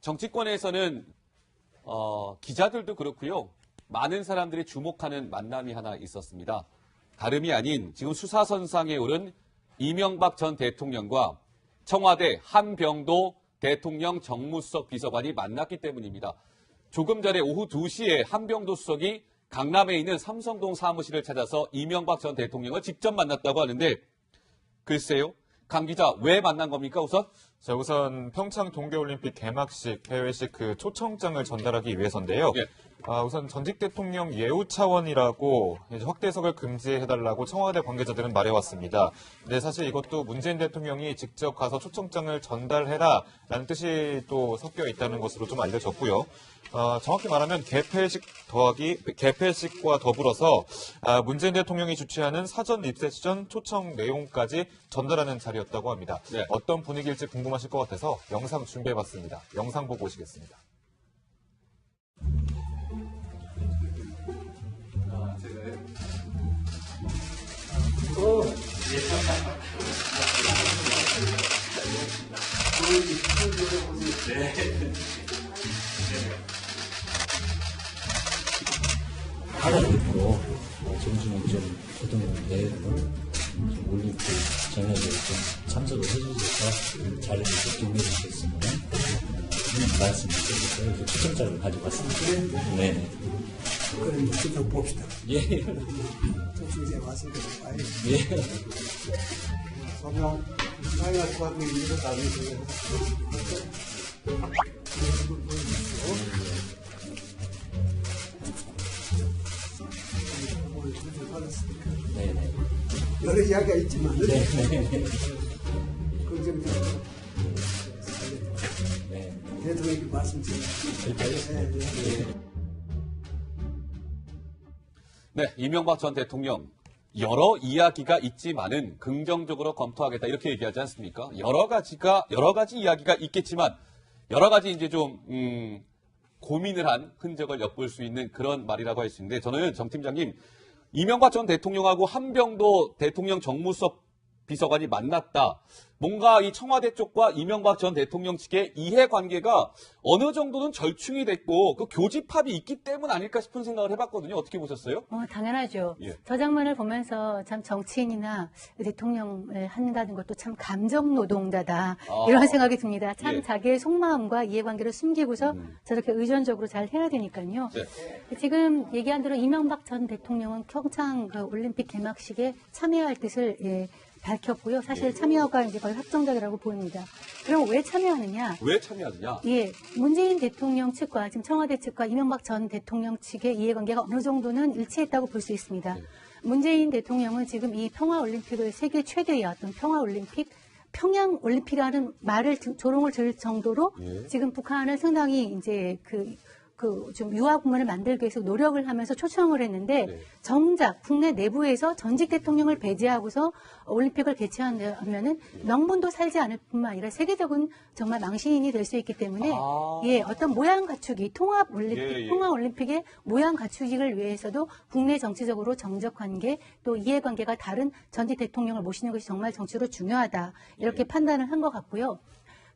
정치권에서는 기자들도 그렇고요. 많은 사람들이 주목하는 만남이 하나 있었습니다. 다름이 아닌 지금 수사선상에 오른 이명박 전 대통령과 청와대 한병도 대통령 정무수석 비서관이 만났기 때문입니다. 조금 전에 오후 2시에 한병도 수석이 강남에 있는 삼성동 사무실을 찾아서 이명박 전 대통령을 직접 만났다고 하는데 글쎄요. 강 기자, 왜 만난 겁니까, 우선? 자, 우선 평창 동계올림픽 개막식, 개회식 그 초청장을 전달하기 위해서인데요. 예. 우선 전직 대통령 예우 차원이라고 이제 확대 해석을 금지해달라고 청와대 관계자들은 말해왔습니다. 근데 사실 이것도 문재인 대통령이 직접 가서 초청장을 전달해라라는 뜻이 또 섞여 있다는 것으로 좀 알려졌고요. 정확히 말하면 개폐식과 더불어서 문재인 대통령이 주최하는 사전 입세시전 초청 내용까지 전달하는 자리였다고 합니다. 네. 어떤 분위기일지 궁금하실 것 같아서 영상 준비해봤습니다. 영상 보고 오시겠습니다. 하나님으로 정신을 좀 그동안 좀 올림픽 전역에 좀 참석을 해주셔서 자리를 좀 빛내주셨으면 그런 말씀을 드리고요. 그래서 초청장을 가져왔습니다. 네. 그럼 직접 봅시다. 예. 저쪽에 와서 봐요. 예. 소명, 나이가 좋아도 이거 나누세요. 네네. 여러 이야기가 있지만, 네네. 긍정적으로 네. 대통령께 말씀드립니다. 네, 이명박 전 대통령 여러 이야기가 있지만은 긍정적으로 검토하겠다 이렇게 얘기하지 않습니까? 여러 가지 이야기가 있겠지만 여러 가지 이제 좀 고민을 한 흔적을 엿볼 수 있는 그런 말이라고 할 수 있는데 저는 정 팀장님 이명박 전 대통령하고 한병도 대통령 정무수석 비서관이 만났다. 뭔가 이 청와대 쪽과 이명박 전 대통령 측의 이해관계가 어느 정도는 절충이 됐고 그 교집합이 있기 때문 아닐까 싶은 생각을 해봤거든요. 어떻게 보셨어요? 당연하죠. 예. 저 장면을 보면서 참 정치인이나 대통령을 한다는 것도 참 감정노동자다. 이런 생각이 듭니다. 참 예. 자기의 속마음과 이해관계를 숨기고서 저렇게 의존적으로 잘 해야 되니까요. 네. 지금 얘기한 대로 이명박 전 대통령은 평창 올림픽 개막식에 참여할 뜻을 밝혔고요. 사실 참여가 이제 거의 확정적이라고 보입니다. 그럼 왜 참여하느냐? 왜 참여하느냐? 예, 문재인 대통령 측과 지금 청와대 측과 이명박 전 대통령 측의 이해관계가 어느 정도는 일치했다고 볼 수 있습니다. 문재인 대통령은 지금 이 평화올림픽을 세계 최대의 어떤 평화올림픽, 평양올림픽이라는 말을 조롱을 들 정도로 지금 북한을 상당히 이제 좀 유화 국면을 만들기 위해서 노력을 하면서 초청을 했는데 정작 국내 내부에서 전직 대통령을 배제하고서 올림픽을 개최하면은 명분도 살지 않을 뿐만 아니라 세계적인 정말 망신이 될 수 있기 때문에 어떤 모양 갖추기 평화올림픽의 모양 갖추기를 위해서도 국내 정치적으로 정적 관계 또 이해관계가 다른 전직 대통령을 모시는 것이 정말 정치로 중요하다 이렇게 판단을 한 것 같고요.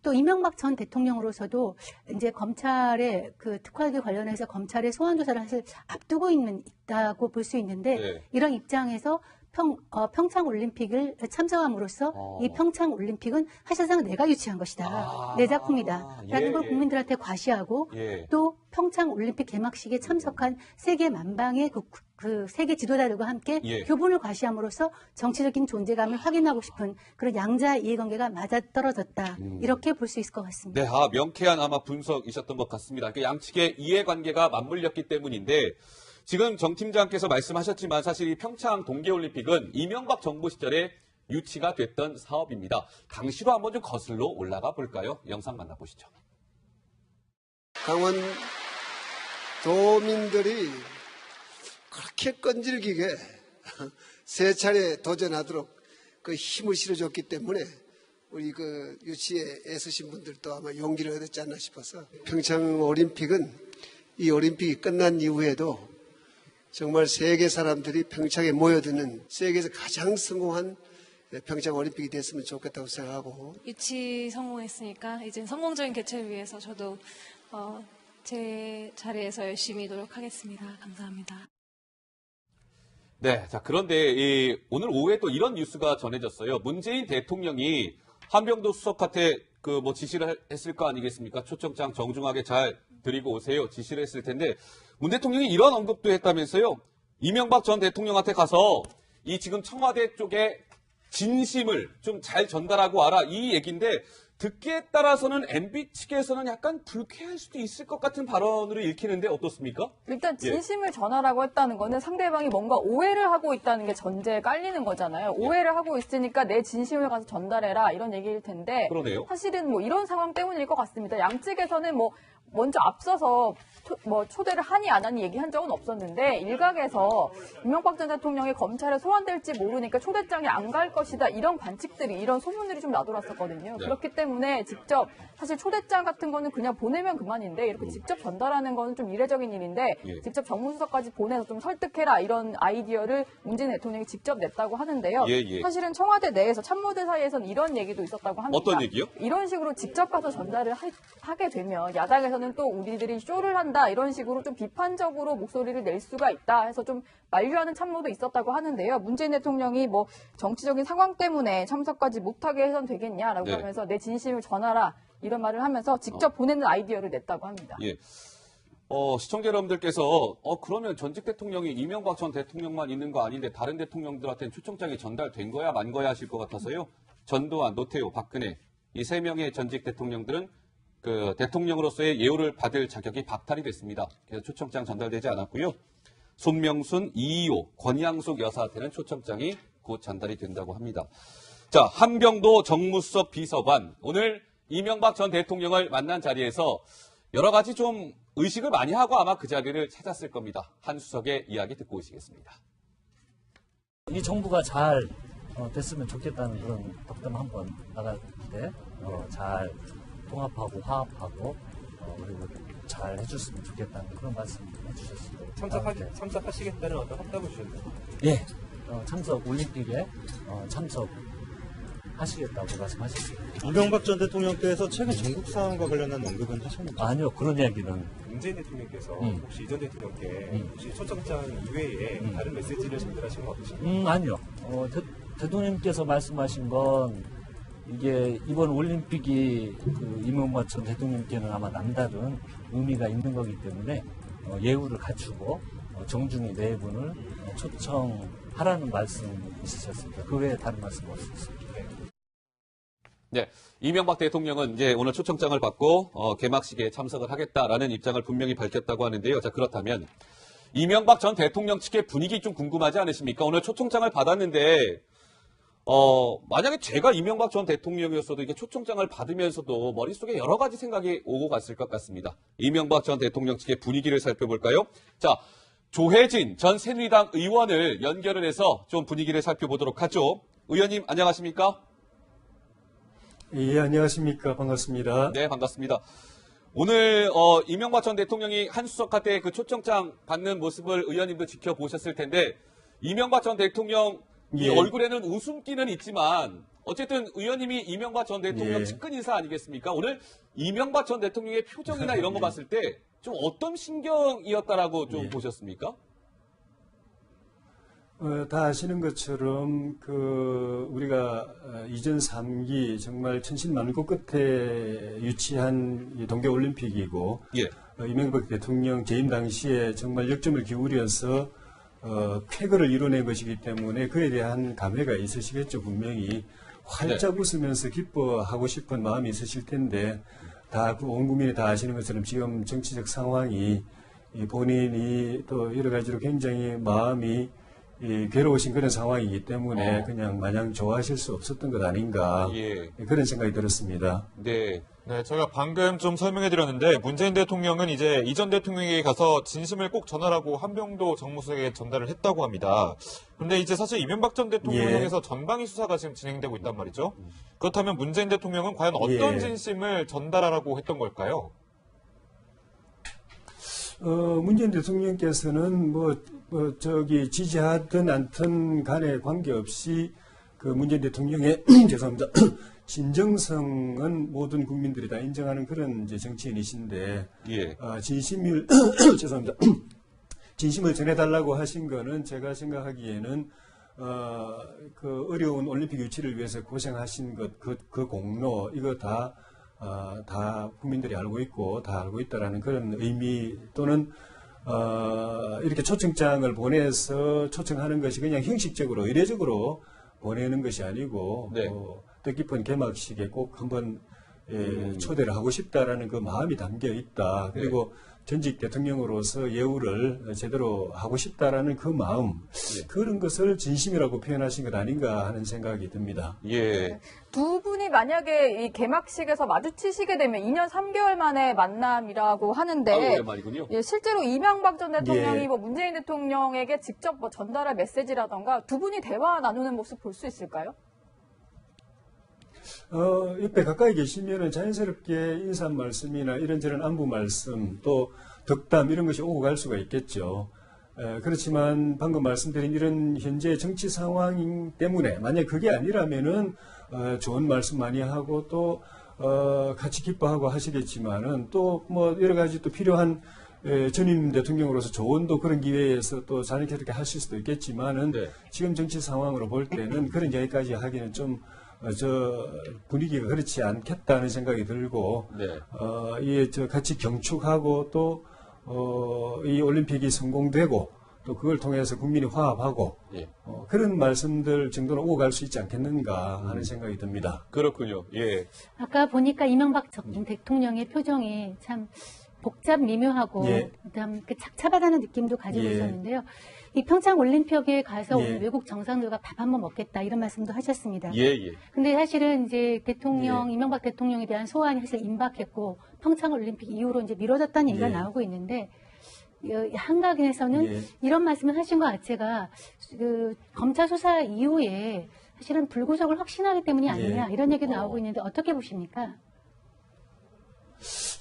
또 이명박 전 대통령으로서도 이제 검찰의 그 특활비 관련해서 검찰의 소환 조사를 사실 앞두고 있다고 볼 수 있는데 이런 입장에서 평창 올림픽을 참석함으로써 이 평창 올림픽은 사실상 내가 유치한 것이다. 내 작품이다. 라는 걸 국민들한테 과시하고 또 평창 올림픽 개막식에 참석한 세계 만방의 그 세계 지도자들과 함께 교분을 과시함으로써 정치적인 존재감을 확인하고 싶은 그런 양자 이해관계가 맞아떨어졌다. 이렇게 볼 수 있을 것 같습니다. 네, 명쾌한 아마 분석이셨던 것 같습니다. 그러니까 양측의 이해관계가 맞물렸기 때문인데 지금 정 팀장께서 말씀하셨지만 사실 이 평창 동계올림픽은 이명박 정부 시절에 유치가 됐던 사업입니다. 당시로 한번 좀 거슬러 올라가 볼까요? 영상 만나보시죠. 강원 도민들이 그렇게 끈질기게 세 차례 도전하도록 그 힘을 실어줬기 때문에 우리 그 유치에 애쓰신 분들도 아마 용기를 얻었지 않나 싶어서 평창 올림픽은 이 올림픽이 끝난 이후에도 정말 세계 사람들이 평창에 모여드는 세계에서 가장 성공한 평창 올림픽이 됐으면 좋겠다고 생각하고 유치 성공했으니까 이제 성공적인 개최를 위해서 저도 제 자리에서 열심히 노력하겠습니다. 감사합니다. 네, 자 그런데 오늘 오후에 또 이런 뉴스가 전해졌어요. 문재인 대통령이 한병도 수석한테 그 뭐 지시를 했을 거 아니겠습니까? 초청장 정중하게 잘 드리고 오세요. 지시를 했을 텐데 문 대통령이 이런 언급도 했다면서요. 이명박 전 대통령한테 가서 이 지금 청와대 쪽에 진심을 좀 잘 전달하고 와라 이 얘기인데 듣기에 따라서는 MB 측에서는 약간 불쾌할 수도 있을 것 같은 발언으로 읽히는데 어떻습니까? 일단 진심을 전하라고 했다는 거는 상대방이 뭔가 오해를 하고 있다는 게 전제에 깔리는 거잖아요. 오해를 하고 있으니까 내 진심을 가서 전달해라 이런 얘기일 텐데 그러네요. 사실은 뭐 이런 상황 때문일 것 같습니다. 양측에서는 뭐 먼저 앞서서 초대를 하니 안 하니 얘기한 적은 없었는데 일각에서 이명박 전 대통령이 검찰에 소환될지 모르니까 초대장에 안 갈 것이다 이런 관측들이 이런 소문들이 좀 나돌았었거든요. 네. 그렇기 때문에 직접 사실 초대장 같은 거는 그냥 보내면 그만인데 이렇게 직접 전달하는 거는 좀 이례적인 일인데 예. 직접 정무수석까지 보내서 좀 설득해라 이런 아이디어를 문재인 대통령이 직접 냈다고 하는데요. 예. 사실은 청와대 내에서 참모들 사이에서는 이런 얘기도 있었다고 합니다. 어떤 얘기요? 이런 식으로 직접 가서 전달을 하게 되면 야당에서는 또 우리들이 쇼를 한다 이런 식으로 좀 비판적으로 목소리를 낼 수가 있다 해서 좀 만류하는 참모도 있었다고 하는데요. 문재인 대통령이 뭐 정치적인 상황 때문에 참석까지 못하게 해선 되겠냐라고 네. 하면서 내 진심을 전하라 이런 말을 하면서 직접 보내는 아이디어를 냈다고 합니다. 예. 시청자 여러분들께서 그러면 전직 대통령이 이명박 전 대통령만 있는 거 아닌데 다른 대통령들한테는 초청장이 전달된 거야 만 거야 하실 것 같아서요. 전두환, 노태우, 박근혜 이 세 명의 전직 대통령들은 그 대통령으로서의 예우를 받을 자격이 박탈이 됐습니다. 그래서 초청장 전달되지 않았고요. 손명순, 이희호, 권양숙 여사한테는 초청장이 곧 전달이 된다고 합니다. 자, 한병도 정무수석 비서관 오늘 이명박 전 대통령을 만난 자리에서 여러 가지 좀 의식을 많이 하고 아마 그 자리를 찾았을 겁니다. 한 수석의 이야기 듣고 오시겠습니다. 이 정부가 잘 됐으면 좋겠다는 그런 덕담 한번 나갈 때 잘 통합하고 화합하고 그리고 잘 해줬으면 좋겠다는 그런 말씀 해주셨습니다. 참석하시겠다는 어떤 확답을 주셨나요? 예, 참석 올림픽에 참석하시겠다고 말씀하셨습니다. 이명박 전 대통령께서 최근 전국 상황과 관련한 언급은 하셨나요? 아니요, 그런 이야기는 문재인 대통령께서 혹시 이전 대통령께 혹시 초청장 이외에 다른 메시지를 전달하신 건 없으신가요? 아니요. 대통령께서 말씀하신 건 이게 이번 올림픽이 그 이명박 전 대통령께는 아마 남다른 의미가 있는 거기 때문에 예우를 갖추고 정중히 네 분을 초청하라는 말씀이 있으셨습니다. 그 외에 다른 말씀 없었습니다. 네, 이명박 대통령은 이제 오늘 초청장을 받고 개막식에 참석을 하겠다라는 입장을 분명히 밝혔다고 하는데요. 자, 그렇다면 이명박 전 대통령 측의 분위기 좀 궁금하지 않으십니까? 오늘 초청장을 받았는데 만약에 제가 이명박 전 대통령이었어도 이게 초청장을 받으면서도 머릿속에 여러 가지 생각이 오고 갔을 것 같습니다. 이명박 전 대통령 측의 분위기를 살펴볼까요? 자, 조혜진 전 새누리당 의원을 연결을 해서 좀 분위기를 살펴보도록 하죠. 의원님 안녕하십니까? 예, 안녕하십니까. 반갑습니다. 네, 반갑습니다. 오늘 이명박 전 대통령이 한 수석한테 그 초청장 받는 모습을 의원님도 지켜보셨을 텐데 이명박 전 대통령 이 예. 얼굴에는 웃음기는 있지만 어쨌든 의원님이 이명박 전 대통령 예. 측근 인사 아니겠습니까? 오늘 이명박 전 대통령의 표정이나 이런 거 봤을 때 좀 어떤 신경이었다라고 좀 보셨습니까? 다 아시는 것처럼 우리가 이전 3기 정말 천신만고 끝에 유치한 이 동계올림픽이고 예. 이명박 대통령 재임 당시에 정말 역점을 기울여서 쾌거를 이뤄낸 것이기 때문에 그에 대한 감회가 있으시겠죠. 분명히 활짝 웃으면서 기뻐하고 싶은 마음이 있으실 텐데 다 온 국민이 다 아시는 것처럼 지금 정치적 상황이 본인이 또 여러 가지로 굉장히 마음이 괴로우신 그런 상황이기 때문에 그냥 마냥 좋아하실 수 없었던 것 아닌가 예. 그런 생각이 들었습니다. 네. 네, 제가 방금 좀 설명해 드렸는데 문재인 대통령은 이제 이전 대통령에게 가서 진심을 꼭 전하라고 한병도 정무수석에게 전달을 했다고 합니다. 근데 이제 사실 이명박 전 대통령을 예. 향해서 전방위 수사가 지금 진행되고 있단 말이죠. 그렇다면 문재인 대통령은 과연 어떤 예. 진심을 전달하라고 했던 걸까요? 문재인 대통령께서는 지지하든 않든 간에 관계없이 그 문재인 대통령의 죄송합니다. 진정성은 모든 국민들이 다 인정하는 그런 이제 정치인이신데 예. 진심을 죄송합니다. 진심을 전해달라고 하신 거는 제가 생각하기에는 그 어려운 올림픽 유치를 위해서 고생하신 것, 그 공로 이거 다 국민들이 알고 있고 다 알고 있다라는 그런 의미 또는 이렇게 초청장을 보내서 초청하는 것이 그냥 형식적으로 의례적으로 보내는 것이 아니고 네. 뜻깊은 개막식에 꼭 한번 초대를 하고 싶다라는 그 마음이 담겨 있다. 그리고 전직 대통령으로서 예우를 제대로 하고 싶다라는 그 마음 그런 것을 진심이라고 표현하신 것 아닌가 하는 생각이 듭니다. 예. 두 분이 만약에 이 개막식에서 마주치시게 되면 2년 3개월 만에 만남이라고 하는데 오랜만이군요. 예, 실제로 이명박 전 대통령이 예. 뭐 문재인 대통령에게 직접 뭐 전달할 메시지라던가 두 분이 대화 나누는 모습 볼 수 있을까요? 옆에 가까이 계시면은 자연스럽게 인사 말씀이나 이런저런 안부 말씀 또 덕담 이런 것이 오고 갈 수가 있겠죠. 그렇지만 방금 말씀드린 이런 현재 정치 상황 때문에 만약 그게 아니라면은 좋은 말씀 많이 하고 또 같이 기뻐하고 하시겠지만은 또 뭐 여러 가지 또 필요한 전임 대통령으로서 조언도 그런 기회에서 또 자연스럽게 하실 수도 있겠지만은 지금 정치 상황으로 볼 때는 그런 이야기까지 하기는 좀 분위기가 그렇지 않겠다는 생각이 들고, 같이 경축하고 또, 이 올림픽이 성공되고, 또 그걸 통해서 국민이 화합하고, 그런 말씀들 정도는 오고 갈 수 있지 않겠는가 하는 생각이 듭니다. 그렇군요. 예. 아까 보니까 이명박 전 대통령의 표정이 참 복잡 미묘하고 그다음 그 착잡하다는 느낌도 가지고 있었는데요. 이 평창 올림픽에 가서 외국 정상들과 밥 한번 먹겠다 이런 말씀도 하셨습니다. 근데 사실은 이제 이명박 대통령에 대한 소환이 사실 임박했고 평창 올림픽 이후로 이제 미뤄졌다는 얘기가 나오고 있는데 한각에서는 이런 말씀을 하신 것 자체가 그 검찰 수사 이후에 사실은 불구속을 확신하기 때문이 아니냐 이런 얘기도 나오고 있는데 어떻게 보십니까?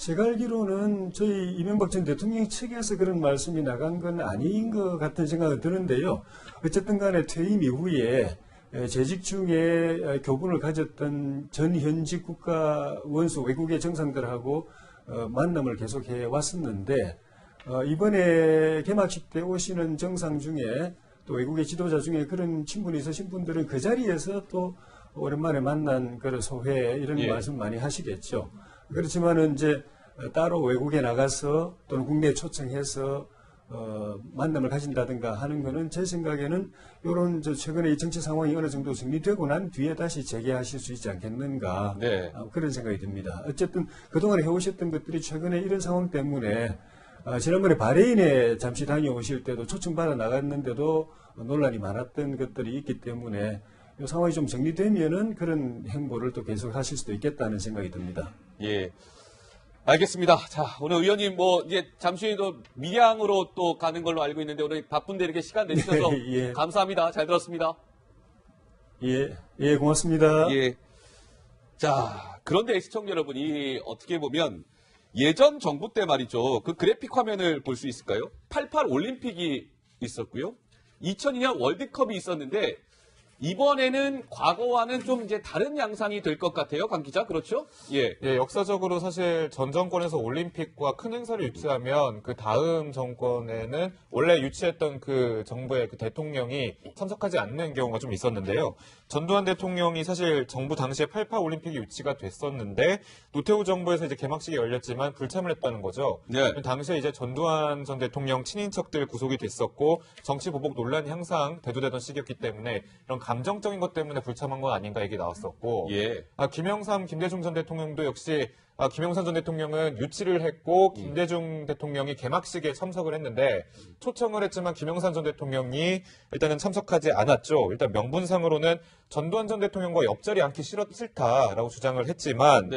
제가 알기로는 저희 이명박 전 대통령 측에서 그런 말씀이 나간 건 아닌 것 같은 생각이 드는데요. 어쨌든 간에 퇴임 이후에 재직 중에 교분을 가졌던 전 현직 국가 원수 외국의 정상들하고 만남을 계속해 왔었는데 이번에 개막식 때 오시는 정상 중에 또 외국의 지도자 중에 그런 친분이 있으신 분들은 그 자리에서 또 오랜만에 만난 그런 소회 이런 말씀 많이 하시겠죠. 그렇지만은 이제 따로 외국에 나가서 또는 국내에 초청해서 만남을 가진다든가 하는 거는 제 생각에는 이런 최근에 이 정치 상황이 어느 정도 정리되고 난 뒤에 다시 재개하실 수 있지 않겠는가 그런 생각이 듭니다. 어쨌든 그동안에 해오셨던 것들이 최근에 이런 상황 때문에 지난번에 바레인에 잠시 다녀오실 때도 초청받아 나갔는데도 논란이 많았던 것들이 있기 때문에 이 상황이 좀 정리되면은 그런 행보를 또 계속 하실 수도 있겠다는 생각이 듭니다. 예. 알겠습니다. 자, 오늘 의원님 이제 잠시 후에도 밀양으로 또 가는 걸로 알고 있는데 오늘 바쁜데 이렇게 시간 내주셔서 감사합니다. 잘 들었습니다. 고맙습니다. 자, 그런데 시청자 여러분이 어떻게 보면 예전 정부 때 말이죠. 그 그래픽 화면을 볼 수 있을까요? 88 올림픽이 있었고요. 2002년 월드컵이 있었는데 이번에는 과거와는 좀 이제 다른 양상이 될 것 같아요, 강 기자. 그렇죠? 역사적으로 사실 전 정권에서 올림픽과 큰 행사를 유치하면 그 다음 정권에는 원래 유치했던 그 정부의 그 대통령이 참석하지 않는 경우가 좀 있었는데요. 전두환 대통령이 사실 정부 당시에 88 올림픽이 유치가 됐었는데 노태우 정부에서 이제 개막식이 열렸지만 불참을 했다는 거죠. 당시에 이제 전두환 전 대통령 친인척들 구속이 됐었고 정치 보복 논란이 항상 대두되던 시기였기 때문에 이런 감정적인 것 때문에 불참한 건 아닌가 얘기 나왔었고 김영삼, 김대중 전 대통령도 역시 김영삼 전 대통령은 유치를 했고 김대중 대통령이 개막식에 참석을 했는데 초청을 했지만 김영삼 전 대통령이 일단은 참석하지 않았죠. 일단 명분상으로는 전두환 전 대통령과 옆자리 앉기 싫다라고 주장을 했지만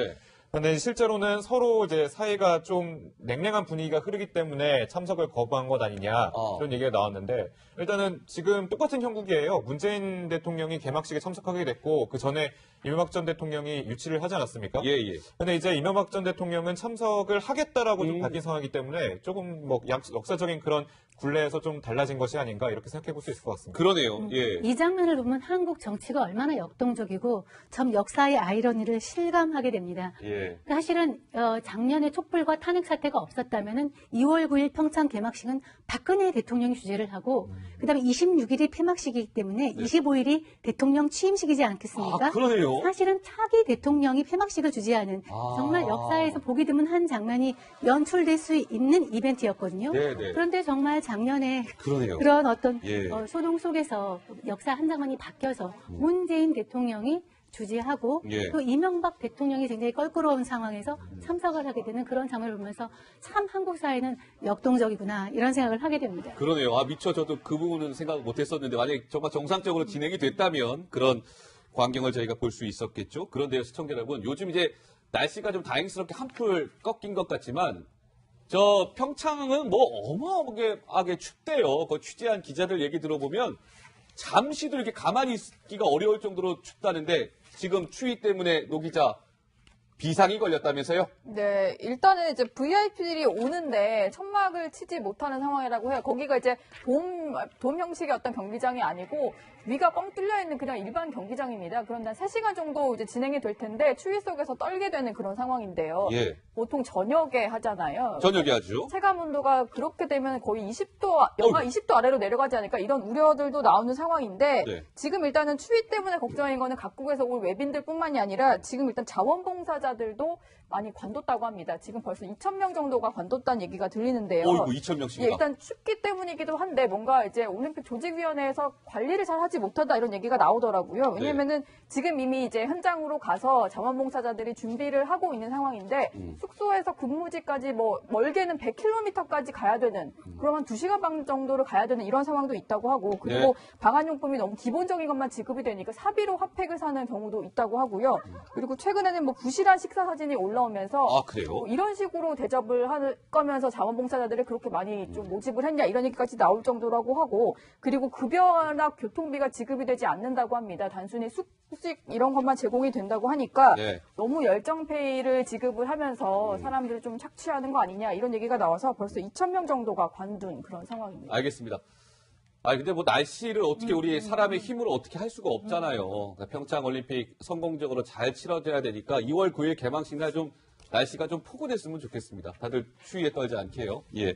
근데 실제로는 서로 이제 사이가 좀 냉랭한 분위기가 흐르기 때문에 참석을 거부한 것 아니냐 이런 얘기가 나왔는데 일단은 지금 똑같은 형국이에요. 문재인 대통령이 개막식에 참석하게 됐고 그 전에 이명박 전 대통령이 유치를 하지 않았습니까? 예, 예. 근데 이제 이명박 전 대통령은 참석을 하겠다라고 좀 밝힌 상황이기 때문에 조금 뭐 역사적인 그런 굴레에서 좀 달라진 것이 아닌가 이렇게 생각해 볼 수 있을 것 같습니다. 그러네요. 예. 이 장면을 보면 한국 정치가 얼마나 역동적이고 참 역사의 아이러니를 실감하게 됩니다. 예. 사실은 작년에 촛불과 탄핵 사태가 없었다면은 2월 9일 평창 개막식은 박근혜 대통령이 주재를 하고 그다음에 26일이 폐막식이기 때문에 25일이 대통령 취임식이지 않겠습니까? 아, 그러네요. 사실은 차기 대통령이 폐막식을 주재하는 정말 역사에서 보기 드문 한 장면이 연출될 수 있는 이벤트였거든요. 네네. 그런데 정말 작년에 그러네요. 그런 어떤 예. 소동 속에서 역사 한 장면이 바뀌어서 문재인 대통령이 주재하고 예. 또 이명박 대통령이 굉장히 껄끄러운 상황에서 참석을 하게 되는 그런 장면을 보면서 참 한국 사회는 역동적이구나 이런 생각을 하게 됩니다. 그러네요. 아, 미처 저도 그 부분은 생각 못 했었는데, 만약에 정말 정상적으로 진행이 됐다면 그런 광경을 저희가 볼 수 있었겠죠. 그런데요, 시청자 여러분, 요즘 이제 날씨가 좀 다행스럽게 한풀 꺾인 것 같지만, 저 평창은 뭐 어마어마하게 춥대요. 그 취재한 기자들 얘기 들어보면 잠시도 이렇게 가만히 있기가 어려울 정도로 춥다는데, 지금 추위 때문에 노 기자 비상이 걸렸다면서요? 네, 일단은 이제 VIP들이 오는데 천막을 치지 못하는 상황이라고 해요. 거기가 이제 돔 형식의 어떤 경기장이 아니고 위가 뻥 뚫려 있는 그냥 일반 경기장입니다. 그런데 한 3시간 정도 이제 진행이 될 텐데 추위 속에서 떨게 되는 그런 상황인데요. 예. 보통 저녁에 하잖아요. 저녁에 하죠. 체감 온도가 그렇게 되면 거의 20도, 영하 20도 아래로 내려가지 않을까 이런 우려들도 나오는 상황인데 네. 지금 일단은 추위 때문에 걱정인 거는 각국에서 올 외빈들뿐만이 아니라 지금 일단 자원봉사자들도 많이 관뒀다고 합니다. 지금 벌써 2,000명 정도가 관뒀다는 얘기가 들리는데요. 어이구, 2,000명씩이나. 예, 일단 춥기 때문이기도 한데 뭔가 이제 올림픽 조직위원회에서 관리를 잘 하지 못한다 이런 얘기가 나오더라고요. 왜냐면은 지금 이미 이제 현장으로 가서 자원봉사자들이 준비를 하고 있는 상황인데 숙소에서 근무지까지 뭐 멀게는 100km까지 가야 되는 그럼 한 2시간 반 정도를 가야 되는 이런 상황도 있다고 하고 그리고 방한용품이 너무 기본적인 것만 지급이 되니까 사비로 핫팩을 사는 경우도 있다고 하고요. 그리고 최근에는 뭐 부실한 식사 사진이 올라오면서 아, 그래요? 뭐 이런 식으로 대접을 할 거면서 자원봉사자들을 그렇게 많이 좀 모집을 했냐 이런 얘기까지 나올 정도라고 하고 그리고 급여나 교통비가 지급이 되지 않는다고 합니다. 단순히 숙식 이런 것만 제공이 된다고 하니까 네. 너무 열정페이를 지급을 하면서 사람들을 좀 착취하는 거 아니냐 이런 얘기가 나와서 벌써 2,000명 정도가 관둔 그런 상황입니다. 알겠습니다. 근데 뭐 날씨를 어떻게 우리 사람의 힘으로 어떻게 할 수가 없잖아요. 그러니까 평창 올림픽 성공적으로 잘 치러져야 되니까 2월 9일 개막식 날 좀 날씨가 좀 포근했으면 좋겠습니다. 다들 추위에 떨지 않게요. 예.